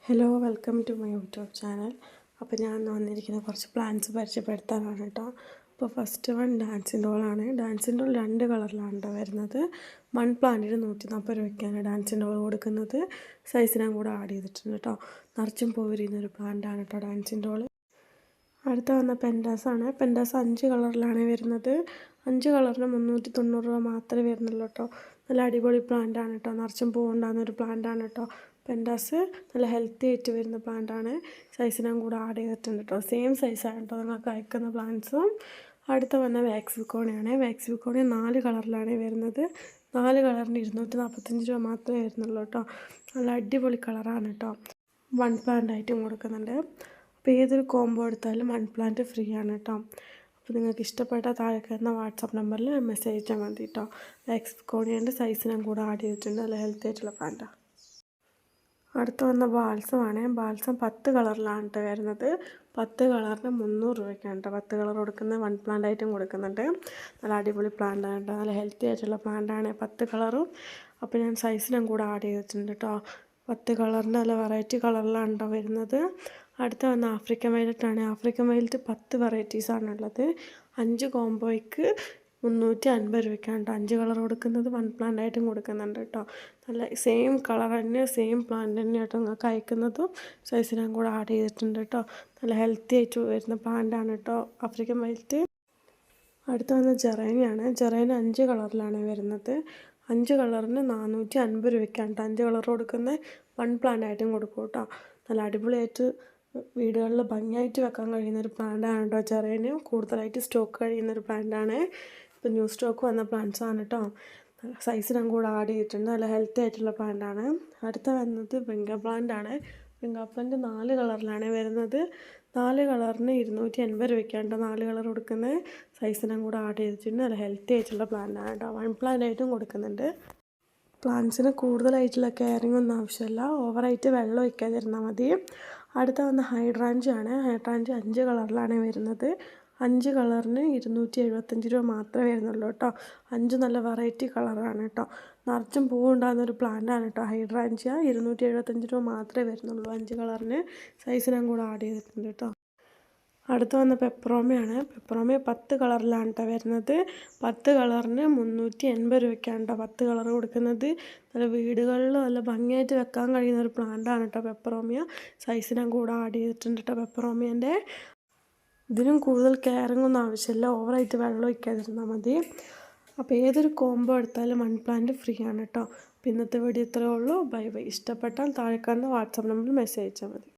Hello welcome to my YouTube channel. അപ്പോൾ ഞാൻ വന്നിരിക്കുന്ന കുറച്ച് പ്ലാന്റ്സ് പരിചയപ്പെടുത്താനാണ് കേട്ടോ. അപ്പോൾ ഫസ്റ്റ് വൺ ഡാൻസിൻ്റെ ഡോളാണ്. ഡാൻസിൻ്റെ ഡോൾ 2 കളറിലാണ് കേട്ടോ വരുന്നത്. മൺ പ്ലാന്റിന് 140 രൂപയ്ക്കാണ് ഡാൻസിൻ്റെ ഡോൾ കൊടുക്കുന്നത്. സൈസിനും കൂടെ ആഡ് ചെയ്തിട്ടുണ്ട് കേട്ടോ. നിറച്ചും പോയിരിക്കുന്നൊരു പ്ലാന്റാണ് കേട്ടോ ഡാൻസിൻ്റെ ഡോൾ. അടുത്ത വന്ന പെൻഡാസാണ്. പെൻഡാസ് 5 കളറിലാണ് വരുന്നത്. 5 കളറിന് 390 രൂപ മാത്രമേ വരുന്നുള്ളൂ കേട്ടോ. നല്ല അടിപൊളി പ്ലാന്റാണ് കേട്ടോ. നിറച്ചും പൂവുണ്ടാകുന്നൊരു പ്ലാന്റാണ് കേട്ടോ. പെൻഡാസ് നല്ല ഹെൽത്തി ആയിട്ട് വരുന്ന പ്ലാന്റാണ്. സൈസിനും കൂടെ ആഡ് ചെയ്തിട്ടുണ്ട് കേട്ടോ. സെയിം സൈസാണ് കേട്ടോ നിങ്ങൾക്ക് അയക്കുന്ന പ്ലാന്റ്സും. അടുത്ത വന്ന വാക്സ് വിക്കോണിയാണ്. വാക്സ് വിക്കോണി 4 കളറിലാണ് വരുന്നത്. 4 കളറിന് 245 രൂപ മാത്രമേ വരുന്നുള്ളൂ കേട്ടോ. നല്ല അടിപൊളി കളറാണ് കേട്ടോ. 1 പ്ലാന്റ് ആയിട്ടും കൊടുക്കുന്നുണ്ട്. അപ്പോൾ ഏതൊരു കോംബോ എടുത്താലും 1 പ്ലാന്റ് ഫ്രീ ആണ് കേട്ടോ. അപ്പോൾ നിങ്ങൾക്ക് ഇഷ്ടപ്പെട്ട താഴെ കയറുന്ന വാട്സാപ്പ് നമ്പറിൽ മെസ്സേജ് അയച്ചാൽ മതി കേട്ടോ. വാക്സ് വിക്കോണിയുടെ സൈസിനും കൂടെ ആഡ് ചെയ്തിട്ടുണ്ട്. നല്ല ഹെൽത്തി ആയിട്ടുള്ള പ്ലാന്റാണ്. അടുത്ത വന്ന ബാൽസമാണ്. ബാൽസം 10 കളറിലാണ് കേട്ടോ വരുന്നത്. 10 കളറിന് 300 രൂപയ്ക്കാണ് കേട്ടോ 10 കളർ കൊടുക്കുന്നത്. 1 പ്ലാന്റ് ആയിട്ടും കൊടുക്കുന്നുണ്ട്. നല്ല അടിപൊളി പ്ലാന്റാണ് കേട്ടോ. നല്ല ഹെൽത്തി ആയിട്ടുള്ള പ്ലാന്റാണ് 10 കളറും. അപ്പോൾ ഞാൻ സൈസിനും കൂടെ ആഡ് ചെയ്തിട്ടുണ്ട് കേട്ടോ. 10 കളറിന് നല്ല വെറൈറ്റി കളറിലാണ് കേട്ടോ വരുന്നത്. അടുത്ത വന്ന ആഫ്രിക്കൻ വയലറ്റാണ്. ആഫ്രിക്കൻ വയലറ്റ് 10 വെറൈറ്റീസാണുള്ളത്. 5 കോംബോയ്ക്ക് 350 രൂപയ്ക്കാണ് കേട്ടോ 5 കളർ കൊടുക്കുന്നത്. 1 പ്ലാന്റ് ആയിട്ടും കൊടുക്കുന്നുണ്ട് കേട്ടോ. നല്ല സെയിം കളർ തന്നെ സെയിം പ്ലാന്റ് തന്നെ കേട്ടോ നിങ്ങൾക്ക് അയക്കുന്നതും. സൈസിനും കൂടെ ആഡ് ചെയ്തിട്ടുണ്ട് കേട്ടോ. നല്ല ഹെൽത്തി ആയിട്ട് വരുന്ന പ്ലാന്റാണ് കേട്ടോ ആഫ്രിക്കൻ വയലറ്റ്. അടുത്ത വന്ന ജെറേനിയാണ്. ജെറേന 5 കളറിലാണ് വരുന്നത്. 5 കളറിന് 450 രൂപയ്ക്കാണ് കേട്ടോ 5 കളർ കൊടുക്കുന്നത്. 1 പ്ലാന്റ് ആയിട്ടും കൊടുക്കും കേട്ടോ. നല്ല അടിപൊളിയായിട്ട് വീടുകളിൽ ഭംഗിയായിട്ട് വെക്കാൻ കഴിയുന്നൊരു പ്ലാന്റാണ് കേട്ടോ ജെറേന. കൂടുതലായിട്ട് സ്റ്റോക്ക് കഴിയുന്നൊരു പ്ലാന്റാണ്. ഇപ്പോൾ ന്യൂ സ്റ്റോക്ക് വന്ന പ്ലാന്റ്സാണ് കേട്ടോ. സൈസിനും കൂടെ ആഡ് ചെയ്തിട്ടുണ്ട്. നല്ല ഹെൽത്തി ആയിട്ടുള്ള പ്ലാന്റാണ്. അടുത്ത വരുന്നത് ബെങ്ക പ്ലാന്റാണ്. ബെങ്ക പ്ലാന്റ് 4 കളറിലാണ് വരുന്നത്. 4 കളറിന് 280 രൂപയ്ക്കാണ് കേട്ടോ 4 കളർ കൊടുക്കുന്നത്. സൈസിനും കൂടെ ആഡ് ചെയ്തിട്ടുണ്ട്. നല്ല ഹെൽത്തി ആയിട്ടുള്ള പ്ലാന്റാണ് കേട്ടോ. 1 പ്ലാന്റ് ആയിട്ടും കൊടുക്കുന്നുണ്ട്. പ്ലാന്റ്സിന് കൂടുതലായിട്ടുള്ള കെയറിങ് ഒന്നും ആവശ്യമില്ല. ഓവറായിട്ട് വെള്ളം ഒഴിക്കാതിരുന്നാൽ മതി. അടുത്ത വന്ന ഹൈഡ്രാഞ്ചാണ്. ഹൈഡ്രാഞ്ച് 5 കളറിലാണ് വരുന്നത്. 5 കളറിന് 275 രൂപ മാത്രമേ വരുന്നുള്ളൂ കേട്ടോ. 5 നല്ല വെറൈറ്റി കളറാണ് കേട്ടോ. നിറച്ചും പൂവുണ്ടാകുന്നൊരു പ്ലാന്റാണ് കേട്ടോ ഹൈഡ്രാഞ്ചിയ. 275 രൂപ മാത്രമേ വരുന്നുള്ളൂ 5 കളറിന്. സൈസിനും കൂടെ ആഡ് ചെയ്തിട്ടുണ്ട് കേട്ടോ. അടുത്ത വന്ന പെപ്പറോമയാണ്. പെപ്പറോമ 10 കളറിലാണ് കേട്ടോ വരുന്നത്. 10 കളറിന് 380 രൂപയ്ക്കാണ് കേട്ടോ 10 കളർ കൊടുക്കുന്നത്. നല്ല വീടുകളിൽ നല്ല ഭംഗിയായിട്ട് വെക്കാൻ കഴിയുന്ന ഒരു പ്ലാന്റാണ് കേട്ടോ പെപ്പറോമിയ. സൈസിനും കൂടെ ആഡ് ചെയ്തിട്ടുണ്ട് കേട്ടോ പെപ്പറോമിയൻ്റെ. ഇതിനും കൂടുതൽ കെയറിങ് ഒന്നും ആവശ്യമില്ല. ഓവറായിട്ട് വെള്ളം ഒഴിക്കാതിരുന്നാൽ മതി. അപ്പോൾ ഏതൊരു കോംബോ എടുത്താലും 1 പ്ലാന്റ് ഫ്രീ ആണ് കേട്ടോ. അപ്പോൾ ഇന്നത്തെ വീഡിയോ ഇത്രയേ ഉള്ളൂ. Bye bye. ഇഷ്ടപ്പെട്ടാൽ താഴെ കാണുന്ന വാട്സാപ്പ് നമ്പറിൽ മെസ്സേജ് അയച്ചാൽ മതി.